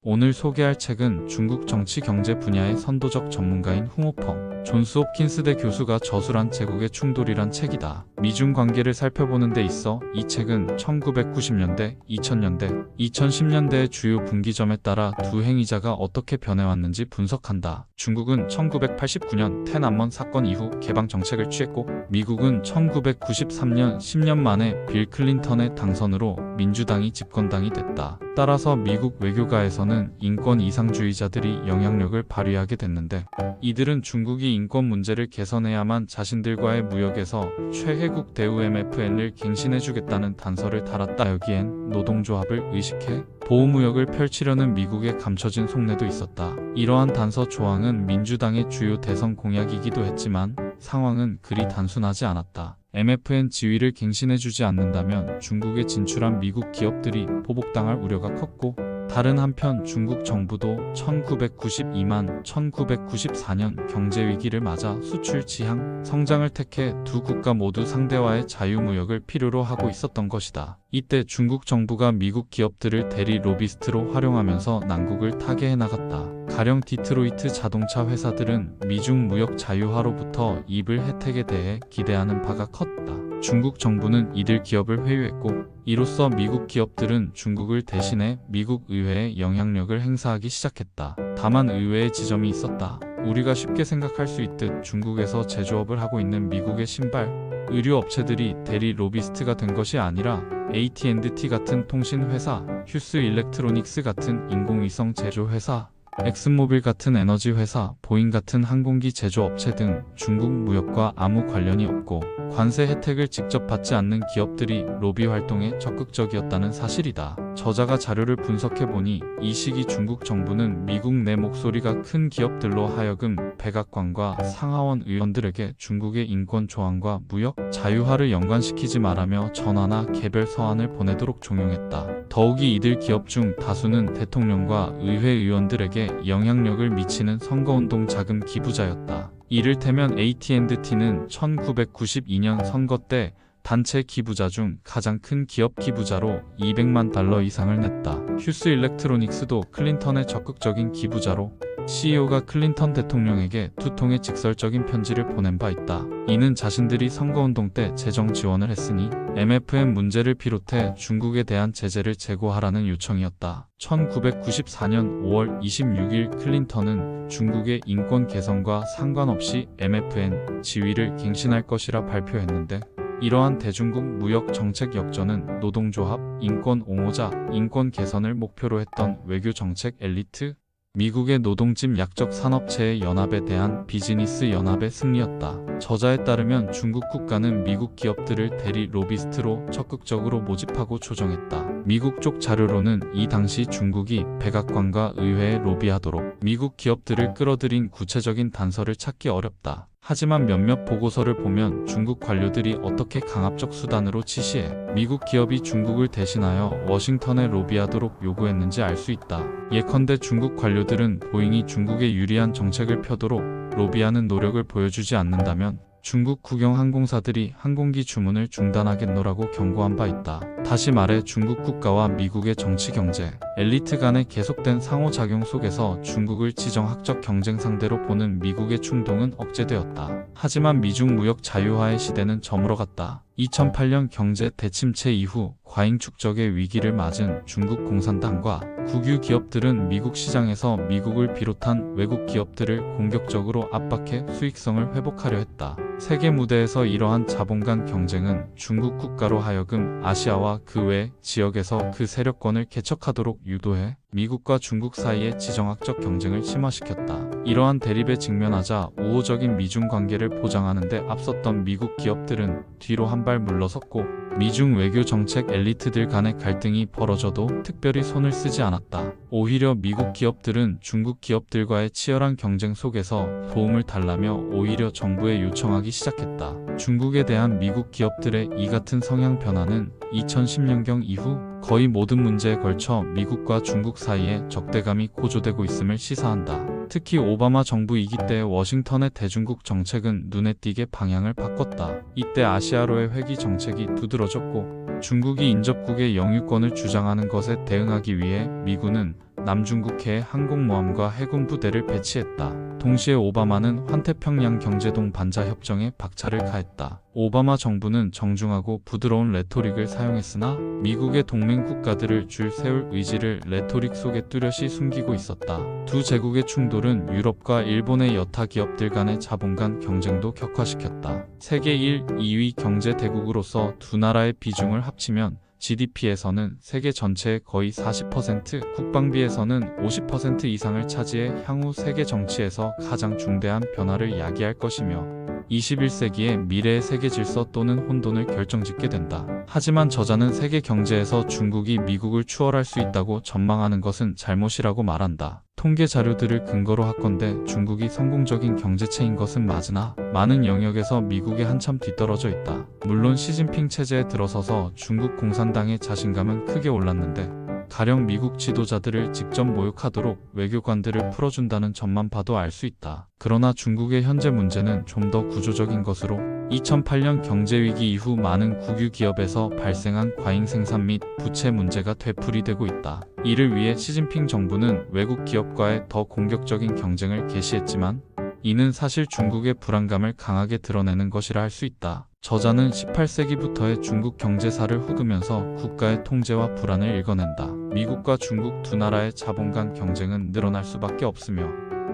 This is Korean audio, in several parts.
오늘 소개할 책은 중국 정치 경제 분야의 선도적 전문가인 홍오펑, 존스 홉킨스대 교수가 저술한 제국의 충돌이란 책이다. 미중 관계를 살펴보는 데 있어 이 책은 1990년대, 2000년대, 2010년대의 주요 분기점에 따라 두 행위자가 어떻게 변해왔는지 분석한다. 중국은 1989년天安문 사건 이후 개방 정책을 취했고, 미국은 1993년 10년 만에 빌 클린턴의 당선으로 민주당이 집권당이 됐다. 따라서 미국 외교가에서는 인권 이상주의자들이 영향력을 발휘하게 됐는데, 이들은 중국이 인권 문제를 개선해야만 자신들과의 무역에서 최혜국 대우 MFN을 갱신해주겠다는 단서를 달았다. 여기엔 노동조합을 의식해 보호무역을 펼치려는 미국의 감춰진 속내도 있었다. 이러한 단서 조항은 민주당의 주요 대선 공약이기도 했지만 상황은 그리 단순하지 않았다. MFN 지위를 갱신해주지 않는다면 중국에 진출한 미국 기업들이 보복당할 우려가 컸고, 다른 한편 중국 정부도 1992만 1994년 경제위기를 맞아 수출 지향 성장을 택해 두 국가 모두 상대와의 자유무역을 필요로 하고 있었던 것이다. 이때 중국 정부가 미국 기업들을 대리 로비스트로 활용하면서 난국을 타게 해나갔다. 가령 디트로이트 자동차 회사들은 미중 무역 자유화로부터 입을 혜택에 대해 기대하는 바가 컸다. 중국 정부는 이들 기업을 회유했고, 이로써 미국 기업들은 중국을 대신해 미국 의회에 영향력을 행사하기 시작했다. 다만 의외의 지점이 있었다. 우리가 쉽게 생각할 수 있듯 중국에서 제조업을 하고 있는 미국의 신발, 의류 업체들이 대리 로비스트가 된 것이 아니라 AT&T 같은 통신회사, 휴스 일렉트로닉스 같은 인공위성 제조회사, 엑슨모빌 같은 에너지 회사, 보잉 같은 항공기 제조업체 등 중국 무역과 아무 관련이 없고 관세 혜택을 직접 받지 않는 기업들이 로비 활동에 적극적이었다는 사실이다. 저자가 자료를 분석해보니 이 시기 중국 정부는 미국 내 목소리가 큰 기업들로 하여금 백악관과 상하원 의원들에게 중국의 인권 조항과 무역 자유화를 연관시키지 말라며 전화나 개별 서한을 보내도록 종용했다. 더욱이 이들 기업 중 다수는 대통령과 의회 의원들에게 영향력을 미치는 선거운동 자금 기부자였다. 이를테면 AT&T는 1992년 선거 때 단체 기부자 중 가장 큰 기업 기부자로 $200만 이상을 냈다. 휴스 일렉트로닉스도 클린턴의 적극적인 기부자로 CEO가 클린턴 대통령에게 2통의 직설적인 편지를 보낸 바 있다. 이는 자신들이 선거운동 때 재정 지원을 했으니 MFN 문제를 비롯해 중국에 대한 제재를 재고하라는 요청이었다. 1994년 5월 26일 클린턴은 중국의 인권 개선과 상관없이 MFN 지위를 갱신할 것이라 발표했는데, 이러한 대중국 무역 정책 역전은 노동조합, 인권 옹호자, 인권 개선을 목표로 했던 외교 정책 엘리트, 미국의 노동집 약적 산업체의 연합에 대한 비즈니스 연합의 승리였다. 저자에 따르면 중국 국가는 미국 기업들을 대리 로비스트로 적극적으로 모집하고 조정했다. 미국 쪽 자료로는 이 당시 중국이 백악관과 의회에 로비하도록 미국 기업들을 끌어들인 구체적인 단서를 찾기 어렵다. 하지만 몇몇 보고서를 보면 중국 관료들이 어떻게 강압적 수단으로 지시해 미국 기업이 중국을 대신하여 워싱턴에 로비하도록 요구했는지 알 수 있다. 예컨대 중국 관료들은 보잉이 중국에 유리한 정책을 펴도록 로비하는 노력을 보여주지 않는다면 중국 국영 항공사들이 항공기 주문을 중단하겠노라고 경고한 바 있다. 다시 말해 중국 국가와 미국의 정치 경제, 엘리트 간의 계속된 상호작용 속에서 중국을 지정학적 경쟁 상대로 보는 미국의 충동은 억제되었다. 하지만 미중 무역 자유화의 시대는 저물어갔다. 2008년 경제 대침체 이후 과잉 축적의 위기를 맞은 중국 공산당과 국유 기업들은 미국 시장에서 미국을 비롯한 외국 기업들을 공격적으로 압박해 수익성을 회복하려 했다. 세계 무대에서 이러한 자본 간 경쟁은 중국 국가로 하여금 아시아와 그 외 지역에서 그 세력권을 개척하도록 유도해 미국과 중국 사이의 지정학적 경쟁을 심화시켰다. 이러한 대립에 직면하자 우호적인 미중 관계를 보장하는 데 앞섰던 미국 기업들은 뒤로 한 발 물러섰고, 미중 외교 정책 엘리트들 간의 갈등이 벌어져도 특별히 손을 쓰지 않았다. 오히려 미국 기업들은 중국 기업들과의 치열한 경쟁 속에서 도움을 달라며 오히려 정부에 요청하기 시작했다. 중국에 대한 미국 기업들의 이 같은 성향 변화는 2010년경 이후 거의 모든 문제에 걸쳐 미국과 중국 사이에 적대감이 고조되고 있음을 시사한다. 특히 오바마 정부 이기 때 워싱턴의 대중국 정책은 눈에 띄게 방향을 바꿨다. 이때 아시아로의 회귀 정책이 두드러졌고, 중국이 인접국의 영유권을 주장하는 것에 대응하기 위해 미군은 남중국해에 항공모함과 해군 부대를 배치했다. 동시에 오바마는 환태평양 경제동 반자 협정에 박차를 가했다. 오바마 정부는 정중하고 부드러운 레토릭을 사용했으나 미국의 동맹 국가들을 줄 세울 의지를 레토릭 속에 뚜렷이 숨기고 있었다. 두 제국의 충돌은 유럽과 일본의 여타 기업들 간의 자본 간 경쟁도 격화시켰다. 세계 1, 2위 경제 대국으로서 두 나라의 비중을 합치면 GDP에서는 세계 전체의 거의 40%, 국방비에서는 50% 이상을 차지해 향후 세계 정치에서 가장 중대한 변화를 야기할 것이며 21세기의 미래의 세계 질서 또는 혼돈을 결정짓게 된다. 하지만 저자는 세계 경제에서 중국이 미국을 추월할 수 있다고 전망하는 것은 잘못이라고 말한다. 통계 자료들을 근거로 하건대 중국이 성공적인 경제체인 것은 맞으나 많은 영역에서 미국에 한참 뒤떨어져 있다. 물론 시진핑 체제에 들어서서 중국 공산당의 자신감은 크게 올랐는데 가령 미국 지도자들을 직접 모욕하도록 외교관들을 풀어준다는 점만 봐도 알 수 있다. 그러나 중국의 현재 문제는 좀 더 구조적인 것으로 2008년 경제위기 이후 많은 국유 기업에서 발생한 과잉 생산 및 부채 문제가 되풀이되고 있다. 이를 위해 시진핑 정부는 외국 기업과의 더 공격적인 경쟁을 개시했지만 이는 사실 중국의 불안감을 강하게 드러내는 것이라 할 수 있다. 저자는 18세기부터의 중국 경제사를 훑으면서 국가의 통제와 불안을 읽어낸다. 미국과 중국 두 나라의 자본 간 경쟁은 늘어날 수밖에 없으며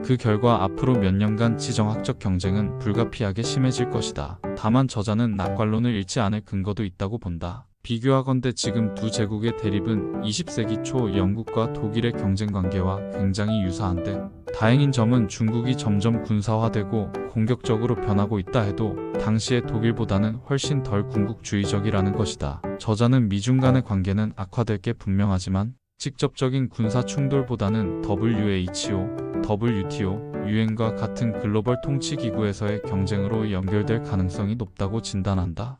그 결과 앞으로 몇 년간 지정학적 경쟁은 불가피하게 심해질 것이다. 다만 저자는 낙관론을 잃지 않을 근거도 있다고 본다. 비교하건대 지금 두 제국의 대립은 20세기 초 영국과 독일의 경쟁관계와 굉장히 유사한데 다행인 점은 중국이 점점 군사화되고 공격적으로 변하고 있다 해도 당시의 독일보다는 훨씬 덜 군국주의적이라는 것이다. 저자는 미중 간의 관계는 악화될 게 분명하지만 직접적인 군사 충돌보다는 WHO, WTO, 유엔과 같은 글로벌 통치기구에서의 경쟁으로 연결될 가능성이 높다고 진단한다.